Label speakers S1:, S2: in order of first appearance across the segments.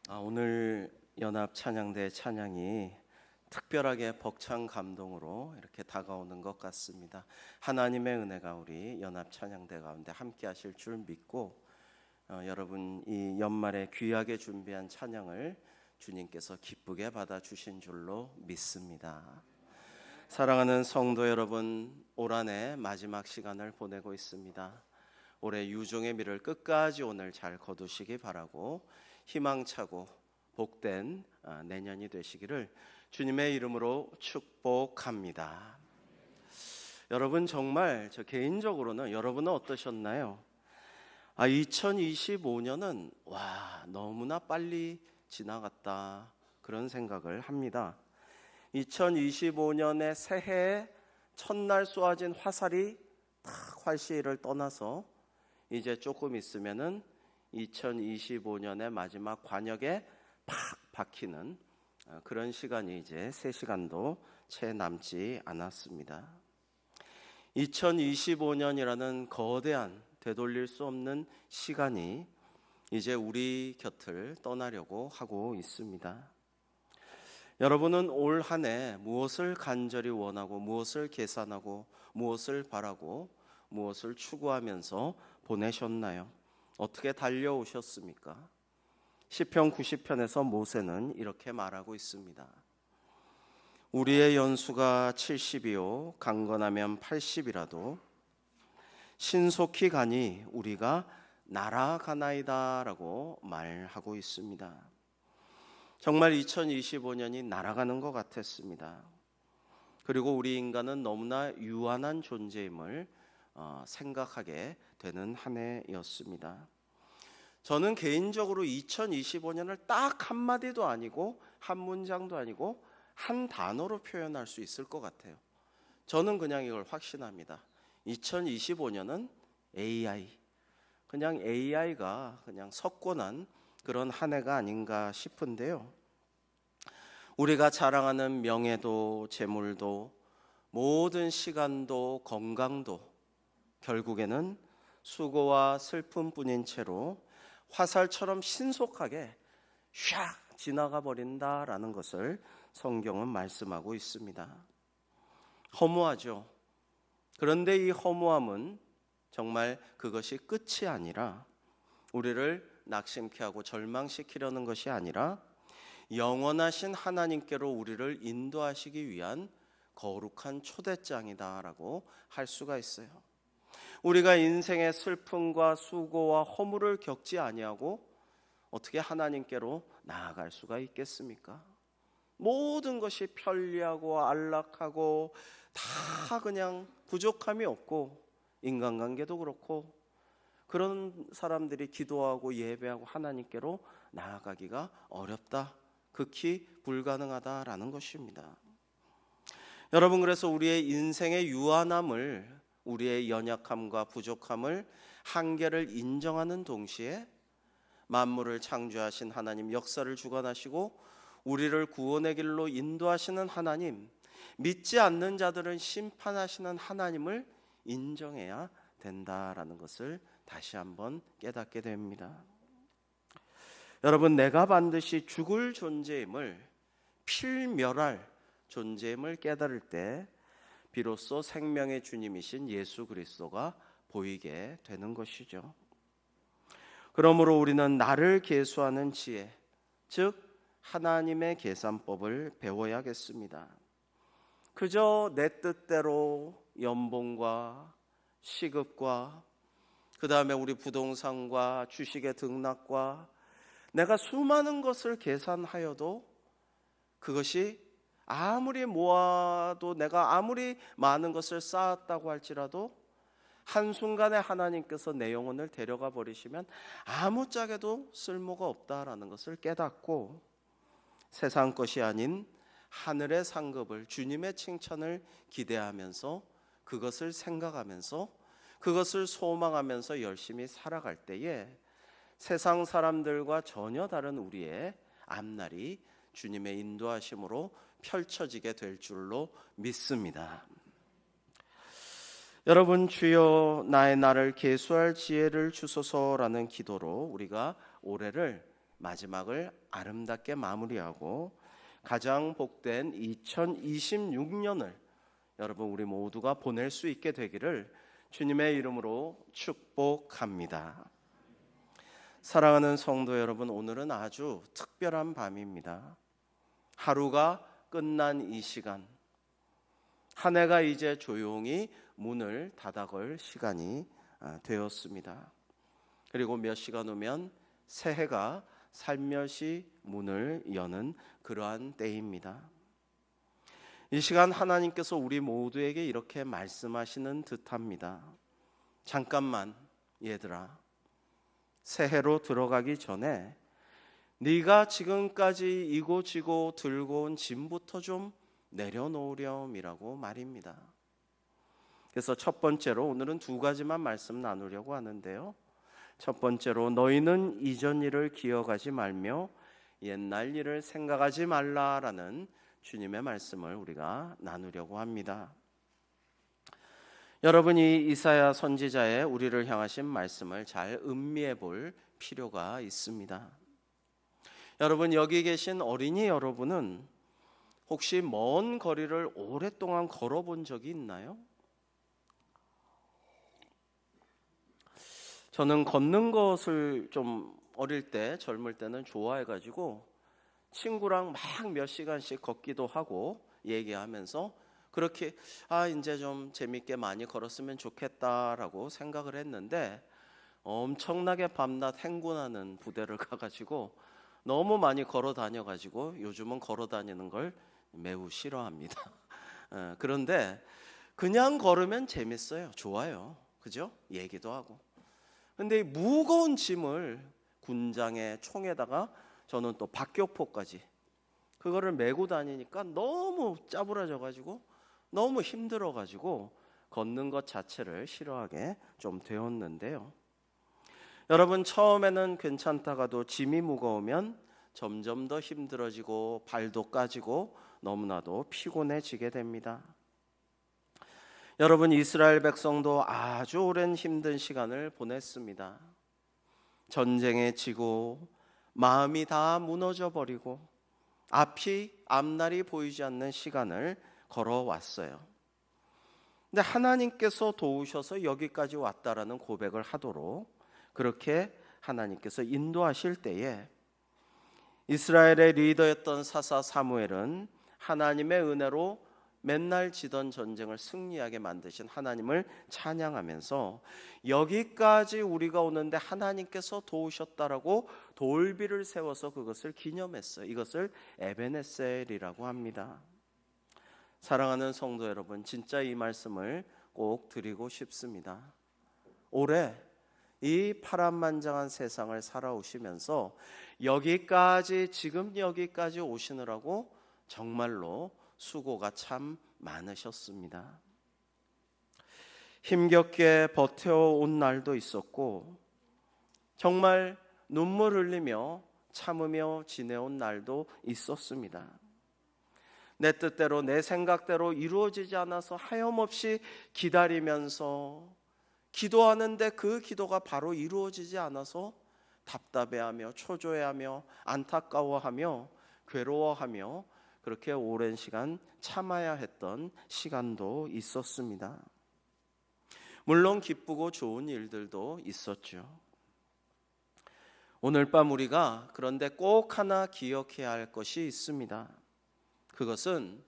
S1: 오늘 연합 찬양대 찬양이 특별하게 벅찬 감동으로 이렇게 다가오는 것 같습니다. 하나님의 은혜가 우리 연합 찬양대 가운데 함께 하실 줄 믿고 여러분 이 연말에 귀하게 준비한 찬양을 주님께서 기쁘게 받아주신 줄로 믿습니다. 사랑하는 성도 여러분, 올 한해 마지막 시간을 보내고 있습니다. 올해 유종의 미를 끝까지 오늘 잘 거두시기 바라고 희망차고 복된 내년이 되시기를 주님의 이름으로 축복합니다. 여러분 정말 저 개인적으로는 여러분은 어떠셨나요? 2025년은 너무나 빨리 지나갔다 그런 생각을 합니다. 2025년의 새해의 첫날 쏘아진 화살이 탁 활시를 떠나서 이제 조금 있으면은 2025년의 마지막 관역에 팍 박히는 그런 시간이 이제 3시간도 채 남지 않았습니다. 2025년이라는 거대한 되돌릴 수 없는 시간이 이제 우리 곁을 떠나려고 하고 있습니다. 여러분은 올 한 해 무엇을 간절히 원하고 무엇을 계산하고 무엇을 바라고 무엇을 추구하면서 보내셨나요? 어떻게 달려오셨습니까? 시편 90편에서 모세는 이렇게 말하고 있습니다. 우리의 연수가 70이요 강건하면 80이라도 신속히 가니 우리가 날아가나이다 라고 말하고 있습니다. 정말 2025년이 날아가는 것 같았습니다. 그리고 우리 인간은 너무나 유한한 존재임을 생각하게 되는 한 해였습니다. 저는 개인적으로 2025년을 딱 한마디도 아니고 한 문장도 아니고 한 단어로 표현할 수 있을 것 같아요. 저는 그냥 이걸 확신합니다. 2025년은 AI, 그냥 AI가 그냥 석권한 그런 한 해가 아닌가 싶은데요. 우리가 자랑하는 명예도 재물도 모든 시간도 건강도 결국에는 수고와 슬픔뿐인 채로 화살처럼 신속하게 샥 지나가 버린다라는 것을 성경은 말씀하고 있습니다. 허무하죠. 그런데 이 허무함은 정말 그것이 끝이 아니라 우리를 낙심케 하고 절망시키려는 것이 아니라 영원하신 하나님께로 우리를 인도하시기 위한 거룩한 초대장이다라고 할 수가 있어요. 우리가 인생의 슬픔과 수고와 허물을 겪지 아니하고 어떻게 하나님께로 나아갈 수가 있겠습니까? 모든 것이 편리하고 안락하고 다 그냥 부족함이 없고 인간관계도 그렇고 그런 사람들이 기도하고 예배하고 하나님께로 나아가기가 어렵다, 극히 불가능하다라는 것입니다. 여러분, 그래서 우리의 인생의 유한함을, 우리의 연약함과 부족함을, 한계를 인정하는 동시에 만물을 창조하신 하나님, 역사를 주관하시고 우리를 구원의 길로 인도하시는 하나님, 믿지 않는 자들은 심판하시는 하나님을 인정해야 된다라는 것을 다시 한번 깨닫게 됩니다. 여러분, 내가 반드시 죽을 존재임을, 필멸할 존재임을 깨달을 때 비로소 생명의 주님이신 예수 그리스도가 보이게 되는 것이죠. 그러므로 우리는 나를 계수하는 지혜, 즉 하나님의 계산법을 배워야겠습니다. 그저 내 뜻대로 연봉과 시급과 그 다음에 우리 부동산과 주식의 등락과 내가 수많은 것을 계산하여도 그것이 아무리 모아도 내가 아무리 많은 것을 쌓았다고 할지라도 한순간에 하나님께서 내 영혼을 데려가 버리시면 아무짝에도 쓸모가 없다라는 것을 깨닫고 세상 것이 아닌 하늘의 상급을, 주님의 칭찬을 기대하면서 그것을 생각하면서 그것을 소망하면서 열심히 살아갈 때에 세상 사람들과 전혀 다른 우리의 앞날이 주님의 인도하심으로 펼쳐지게 될 줄로 믿습니다. 여러분, 주여 나의 나를 계수할 지혜를 주소서라는 기도로 우리가 올해를 마지막을 아름답게 마무리하고 가장 복된 2026년을 여러분 우리 모두가 보낼 수 있게 되기를 주님의 이름으로 축복합니다. 사랑하는 성도 여러분, 오늘은 아주 특별한 밤입니다. 하루가 끝난 이 시간, 한 해가 이제 조용히 문을 닫아걸 시간이 되었습니다. 그리고 몇 시간 후면 새해가 살며시 문을 여는 그러한 때입니다. 이 시간 하나님께서 우리 모두에게 이렇게 말씀하시는 듯합니다. 잠깐만 얘들아, 새해로 들어가기 전에 네가 지금까지 이고 지고 들고 온 짐부터 좀 내려놓으렴이라고 말입니다. 그래서 첫 번째로 오늘은 두 가지만 말씀 나누려고 하는데요. 첫 번째로 너희는 이전 일을 기억하지 말며 옛날 일을 생각하지 말라라는 주님의 말씀을 우리가 나누려고 합니다. 여러분이 이사야 선지자의 우리를 향하신 말씀을 잘 음미해 볼 필요가 있습니다. 여러분, 여기 계신 어린이 여러분은 혹시 먼 거리를 오랫동안 걸어본 적이 있나요? 저는 걷는 것을 좀 어릴 때, 젊을 때는 좋아해가지고 친구랑 막 몇 시간씩 걷기도 하고 얘기하면서 그렇게 이제 좀 재밌게 많이 걸었으면 좋겠다라고 생각을 했는데 엄청나게 밤낮 행군하는 부대를 가가지고 너무 많이 걸어 다녀가지고 요즘은 걸어 다니는 걸 매우 싫어합니다. 그런데 그냥 걸으면 재밌어요. 좋아요. 그죠? 얘기도 하고. 근데 이 무거운 짐을 군장에 총에다가 저는 또 박격포까지 그거를 메고 다니니까 너무 짜부라져가지고 너무 힘들어가지고 걷는 것 자체를 싫어하게 좀 되었는데요. 여러분, 처음에는 괜찮다가도 짐이 무거우면 점점 더 힘들어지고 발도 까지고 너무나도 피곤해지게 됩니다. 여러분, 이스라엘 백성도 아주 오랜 힘든 시간을 보냈습니다. 전쟁에 지고 마음이 다 무너져 버리고 앞날이 보이지 않는 시간을 걸어왔어요. 근데 하나님께서 도우셔서 여기까지 왔다라는 고백을 하도록 그렇게 하나님께서 인도하실 때에 이스라엘의 리더였던 사사 사무엘은 하나님의 은혜로 맨날 지던 전쟁을 승리하게 만드신 하나님을 찬양하면서 여기까지 우리가 오는데 하나님께서 도우셨다라고 돌비를 세워서 그것을 기념했어요. 이것을 에베네셀이라고 합니다. 사랑하는 성도 여러분, 진짜 이 말씀을 꼭 드리고 싶습니다. 올해 이 파란만장한 세상을 살아오시면서 지금 여기까지 오시느라고 정말로 수고가 참 많으셨습니다. 힘겹게 버텨온 날도 있었고 정말 눈물 흘리며 참으며 지내온 날도 있었습니다. 내 뜻대로 내 생각대로 이루어지지 않아서 하염없이 기다리면서 기도하는데 그 기도가 바로 이루어지지 않아서 답답해하며 초조해하며 안타까워하며 괴로워하며 그렇게 오랜 시간 참아야 했던 시간도 있었습니다. 물론 기쁘고 좋은 일들도 있었죠. 오늘 밤 우리가 그런데 꼭 하나 기억해야 할 것이 있습니다. 그것은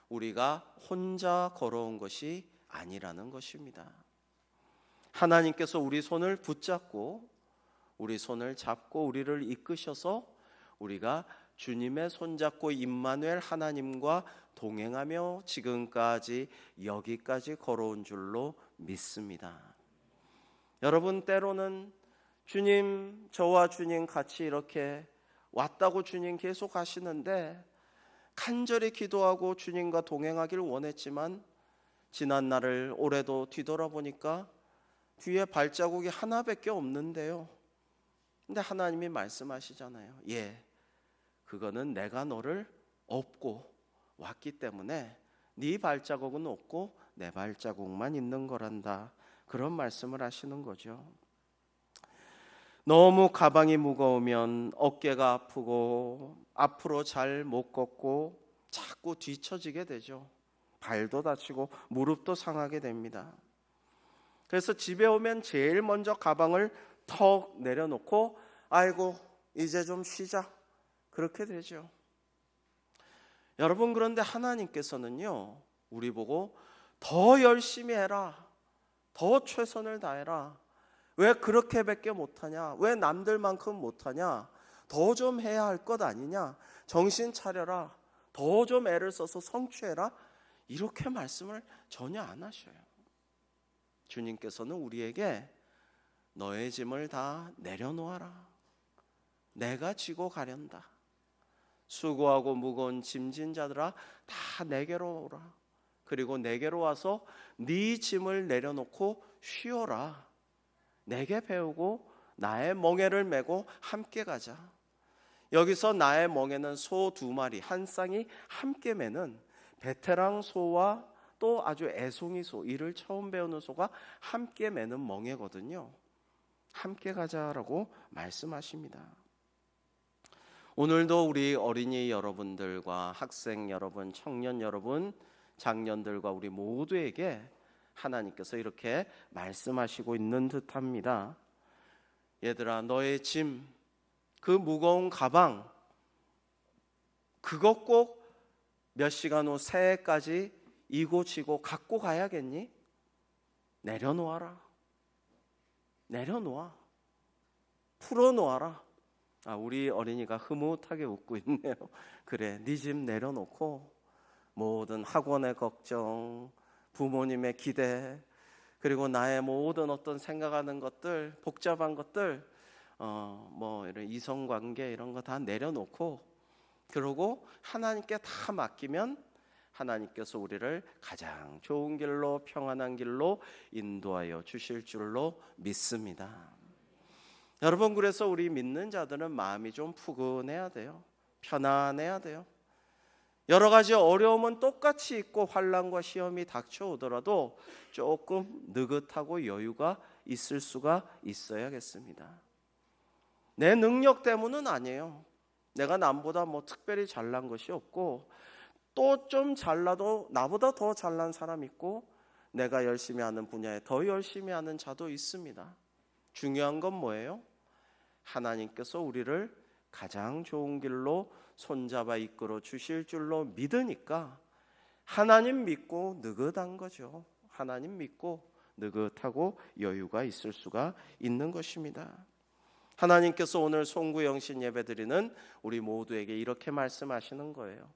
S1: 우리가 혼자 걸어온 것이 아니라는 것입니다. 하나님께서 우리 손을 붙잡고 우리 손을 잡고 우리를 이끄셔서 우리가 주님의 손잡고 임마누엘 하나님과 동행하며 지금까지 여기까지 걸어온 줄로 믿습니다. 여러분, 때로는 주님, 저와 주님 같이 이렇게 왔다고 주님 계속 하시는데 간절히 기도하고 주님과 동행하기를 원했지만 지난 날을 올해도 뒤돌아보니까 뒤에 발자국이 하나밖에 없는데요. 근데 하나님이 말씀하시잖아요. 그거는 내가 너를 업고 왔기 때문에 네 발자국은 없고 내 발자국만 있는 거란다. 그런 말씀을 하시는 거죠. 너무 가방이 무거우면 어깨가 아프고 앞으로 잘 못 걷고 자꾸 뒤처지게 되죠. 발도 다치고 무릎도 상하게 됩니다. 그래서 집에 오면 제일 먼저 가방을 턱 내려놓고 아이고 이제 좀 쉬자, 그렇게 되죠. 여러분, 그런데 하나님께서는요, 우리 보고 더 열심히 해라, 더 최선을 다해라, 왜 그렇게밖에 못하냐, 왜 남들만큼 못하냐, 더 좀 해야 할 것 아니냐, 정신 차려라, 더 좀 애를 써서 성취해라, 이렇게 말씀을 전혀 안 하셔요. 주님께서는 우리에게 너의 짐을 다 내려놓아라, 내가 지고 가련다, 수고하고 무거운 짐진 자들아 다 내게로 오라, 그리고 내게로 와서 네 짐을 내려놓고 쉬어라, 내게 배우고 나의 멍에를 메고 함께 가자. 여기서 나의 멍에는 소 2마리 한 쌍이 함께 매는 베테랑 소와 또 아주 애송이 소, 일을 처음 배우는 소가 함께 매는 멍에거든요. 함께 가자라고 말씀하십니다. 오늘도 우리 어린이 여러분들과 학생 여러분, 청년 여러분, 장년들과 우리 모두에게 하나님께서 이렇게 말씀하시고 있는 듯합니다. 얘들아, 너의 짐, 그 무거운 가방, 그것 꼭 몇 시간 후 새해까지 이고지고 갖고 가야겠니? 내려놓아라, 내려놓아, 풀어놓아라. 우리 어린이가 흐뭇하게 웃고 있네요. 그래, 네 짐 내려놓고 모든 학원의 걱정, 부모님의 기대, 그리고 나의 모든 어떤 생각하는 것들, 복잡한 것들, 이런 이성관계 이런 거 다 내려놓고, 그러고 하나님께 다 맡기면 하나님께서 우리를 가장 좋은 길로, 평안한 길로 인도하여 주실 줄로 믿습니다. 여러분, 그래서 우리 믿는 자들은 마음이 좀 푸근해야 돼요. 편안해야 돼요. 여러 가지 어려움은 똑같이 있고 환난과 시험이 닥쳐오더라도 조금 느긋하고 여유가 있을 수가 있어야겠습니다. 내 능력 때문은 아니에요. 내가 남보다 특별히 잘난 것이 없고, 또 좀 잘나도 나보다 더 잘난 사람 있고, 내가 열심히 하는 분야에 더 열심히 하는 자도 있습니다. 중요한 건 뭐예요? 하나님께서 우리를 가장 좋은 길로 손잡아 이끌어 주실 줄로 믿으니까 하나님 믿고 느긋한 거죠. 하나님 믿고 느긋하고 여유가 있을 수가 있는 것입니다. 하나님께서 오늘 송구영신 예배드리는 우리 모두에게 이렇게 말씀하시는 거예요.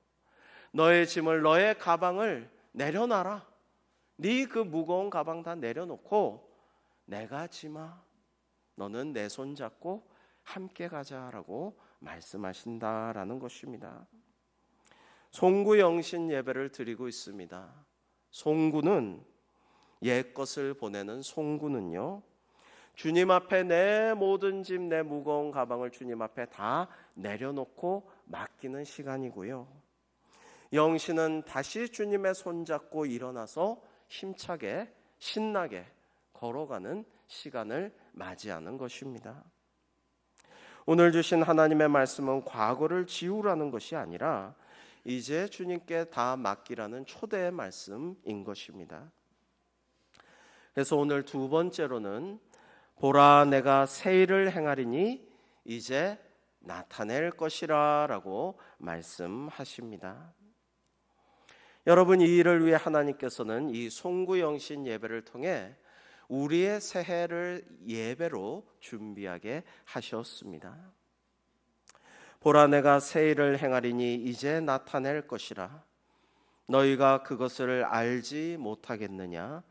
S1: 너의 짐을, 너의 가방을 내려놔라. 네 그 무거운 가방 다 내려놓고 내가 지마, 너는 내 손 잡고 함께 가자라고 말씀하신다라는 것입니다. 송구영신 예배를 드리고 있습니다. 송구는, 옛것을 보내는 송구는요, 주님 앞에 내 모든 짐, 내 무거운 가방을 주님 앞에 다 내려놓고 맡기는 시간이고요, 영신은 다시 주님의 손잡고 일어나서 힘차게 신나게 걸어가는 시간을 맞이하는 것입니다. 오늘 주신 하나님의 말씀은 과거를 지우라는 것이 아니라 이제 주님께 다 맡기라는 초대의 말씀인 것입니다. 그래서 오늘 두 번째로는 보라, 내가 새 일을 행하리니 이제 나타낼 것이라 라고 말씀하십니다. 여러분, 이 일을 위해 하나님께서는 이 송구영신 예배를 통해 우리의 새해를 예배로 준비하게 하셨습니다. 보라, 내가 새 일을 행하리니 이제 나타낼 것이라. 너희가 그것을 알지 못하겠느냐?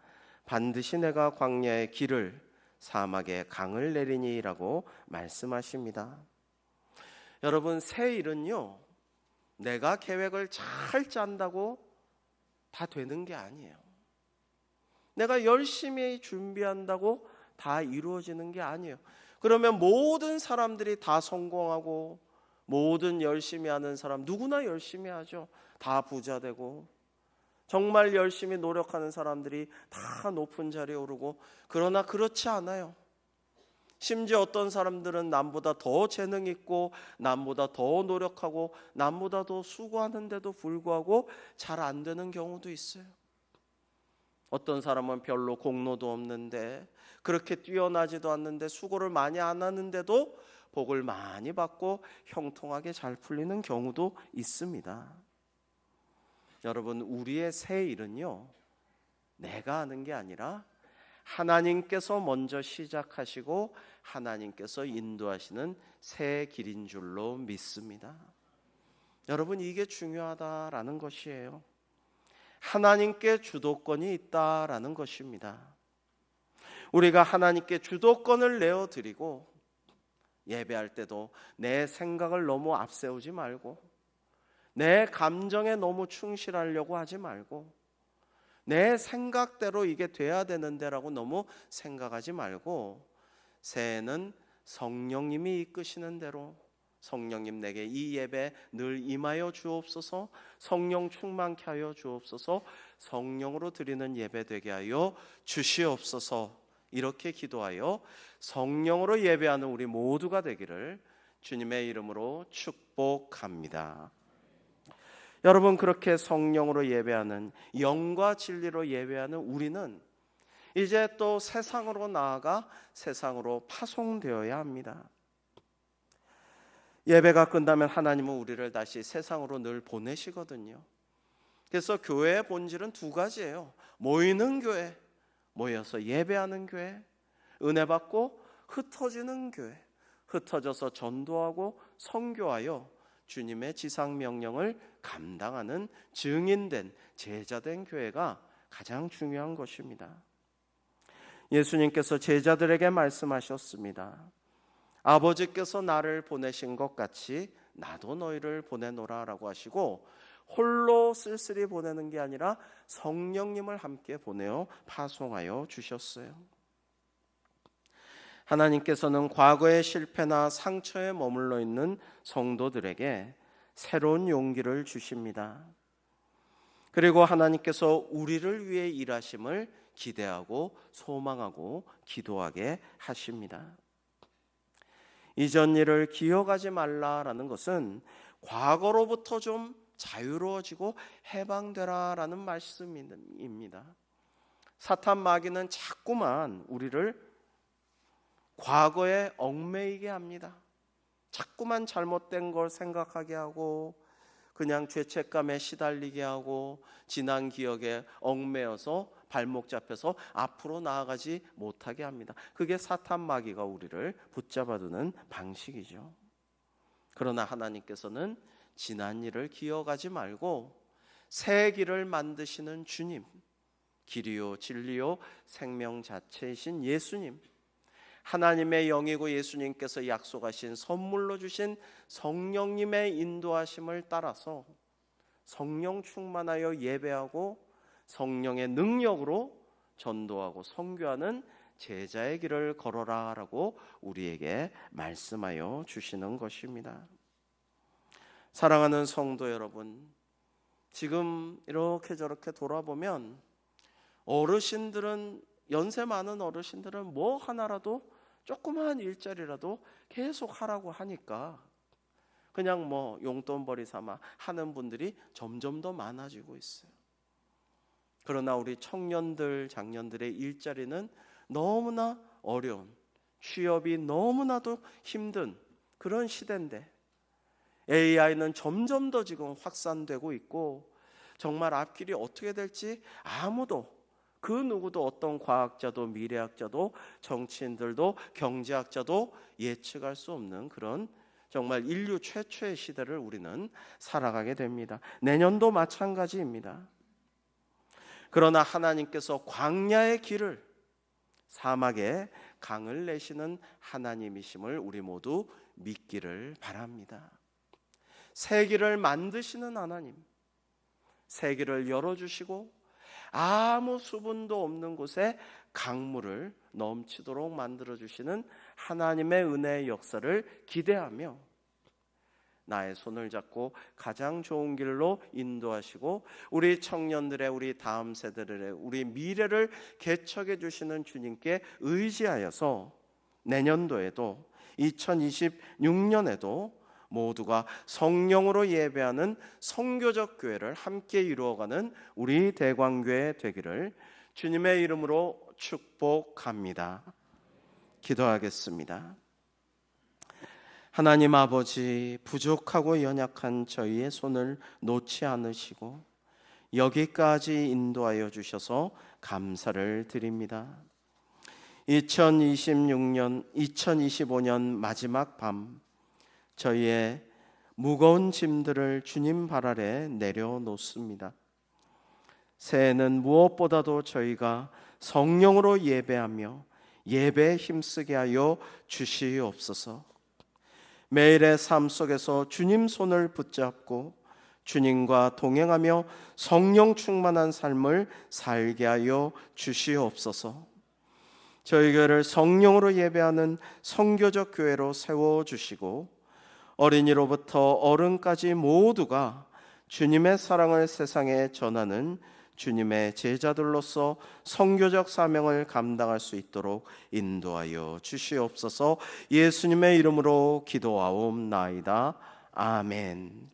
S1: 반드시 내가 광야의 길을, 사막에 강을 내리니라고 말씀하십니다. 여러분, 새 일은요, 내가 계획을 잘 짠다고 다 되는 게 아니에요. 내가 열심히 준비한다고 다 이루어지는 게 아니에요. 그러면 모든 사람들이 다 성공하고, 모든 열심히 하는 사람 누구나 열심히 하죠. 다 부자 되고, 정말 열심히 노력하는 사람들이 다 높은 자리에 오르고, 그러나 그렇지 않아요. 심지어 어떤 사람들은 남보다 더 재능 있고 남보다 더 노력하고 남보다 더 수고하는데도 불구하고 잘 안 되는 경우도 있어요. 어떤 사람은 별로 공로도 없는데, 그렇게 뛰어나지도 않는데, 수고를 많이 안 하는데도 복을 많이 받고 형통하게 잘 풀리는 경우도 있습니다. 여러분, 우리의 새 일은요, 내가 하는 게 아니라 하나님께서 먼저 시작하시고 하나님께서 인도하시는 새 길인 줄로 믿습니다. 여러분, 이게 중요하다라는 것이에요. 하나님께 주도권이 있다라는 것입니다. 우리가 하나님께 주도권을 내어드리고 예배할 때도 내 생각을 너무 앞세우지 말고, 내 감정에 너무 충실하려고 하지 말고, 내 생각대로 이게 돼야 되는데라고 너무 생각하지 말고, 새해는 성령님이 이끄시는 대로 성령님 내게 이 예배 늘 임하여 주옵소서, 성령 충만케 하여 주옵소서, 성령으로 드리는 예배 되게 하여 주시옵소서, 이렇게 기도하여 성령으로 예배하는 우리 모두가 되기를 주님의 이름으로 축복합니다. 여러분, 그렇게 성령으로 예배하는, 영과 진리로 예배하는 우리는 이제 또 세상으로 나아가 세상으로 파송되어야 합니다. 예배가 끝나면 하나님은 우리를 다시 세상으로 늘 보내시거든요. 그래서 교회의 본질은 두 가지예요. 모이는 교회, 모여서 예배하는 교회, 은혜 받고 흩어지는 교회, 흩어져서 전도하고 선교하여 주님의 지상 명령을 감당하는 증인된 제자된 교회가 가장 중요한 것입니다. 예수님께서 제자들에게 말씀하셨습니다. 아버지께서 나를 보내신 것 같이 나도 너희를 보내노라 라고 하시고, 홀로 쓸쓸히 보내는 게 아니라 성령님을 함께 보내어 파송하여 주셨어요. 하나님께서는 과거의 실패나 상처에 머물러 있는 성도들에게 새로운 용기를 주십니다. 그리고 하나님께서 우리를 위해 일하심을 기대하고 소망하고 기도하게 하십니다. 이전 일을 기억하지 말라라는 것은 과거로부터 좀 자유로워지고 해방되라라는 말씀입니다. 사탄 마귀는 자꾸만 우리를 과거에 얽매이게 합니다. 자꾸만 잘못된 걸 생각하게 하고, 그냥 죄책감에 시달리게 하고, 지난 기억에 얽매여서 발목 잡혀서 앞으로 나아가지 못하게 합니다. 그게 사탄 마귀가 우리를 붙잡아두는 방식이죠. 그러나 하나님께서는 지난 일을 기억하지 말고 새 길을 만드시는 주님, 길이요 진리요 생명 자체이신 예수님, 하나님의 영이고 예수님께서 약속하신 선물로 주신 성령님의 인도하심을 따라서 성령 충만하여 예배하고 성령의 능력으로 전도하고 선교하는 제자의 길을 걸어라 라고 우리에게 말씀하여 주시는 것입니다. 사랑하는 성도 여러분, 지금 이렇게 저렇게 돌아보면 어르신들은, 연세 많은 어르신들은 뭐 하나라도 조그마한 일자리라도 계속 하라고 하니까 그냥 뭐 용돈벌이 삼아 하는 분들이 점점 더 많아지고 있어요. 그러나 우리 청년들, 장년들의 일자리는 너무나 어려운, 취업이 너무나도 힘든 그런 시대인데, AI는 점점 더 지금 확산되고 있고, 정말 앞길이 어떻게 될지 아무도, 그 누구도, 어떤 과학자도 미래학자도 정치인들도 경제학자도 예측할 수 없는 그런 정말 인류 최초의 시대를 우리는 살아가게 됩니다. 내년도 마찬가지입니다. 그러나 하나님께서 광야의 길을, 사막에 강을 내시는 하나님이심을 우리 모두 믿기를 바랍니다. 새 길을 만드시는 하나님, 새 길을 열어주시고 아무 수분도 없는 곳에 강물을 넘치도록 만들어주시는 하나님의 은혜의 역사를 기대하며 나의 손을 잡고 가장 좋은 길로 인도하시고 우리 청년들의, 우리 다음 세대들의, 우리 미래를 개척해 주시는 주님께 의지하여서 내년도에도 2026년에도 모두가 성령으로 예배하는 성교적 교회를 함께 이루어가는 우리 대광교회 되기를 주님의 이름으로 축복합니다. 기도하겠습니다. 하나님 아버지, 부족하고 연약한 저희의 손을 놓지 않으시고 여기까지 인도하여 주셔서 감사를 드립니다. 2025년 마지막 밤, 저희의 무거운 짐들을 주님 발 아래 내려놓습니다. 새해는 무엇보다도 저희가 성령으로 예배하며 예배에 힘쓰게 하여 주시옵소서. 매일의 삶 속에서 주님 손을 붙잡고 주님과 동행하며 성령 충만한 삶을 살게 하여 주시옵소서. 저희 교회를 성령으로 예배하는 성교적 교회로 세워주시고 어린이로부터 어른까지 모두가 주님의 사랑을 세상에 전하는 주님의 제자들로서 성교적 사명을 감당할 수 있도록 인도하여 주시옵소서. 예수님의 이름으로 기도하옵나이다. 아멘.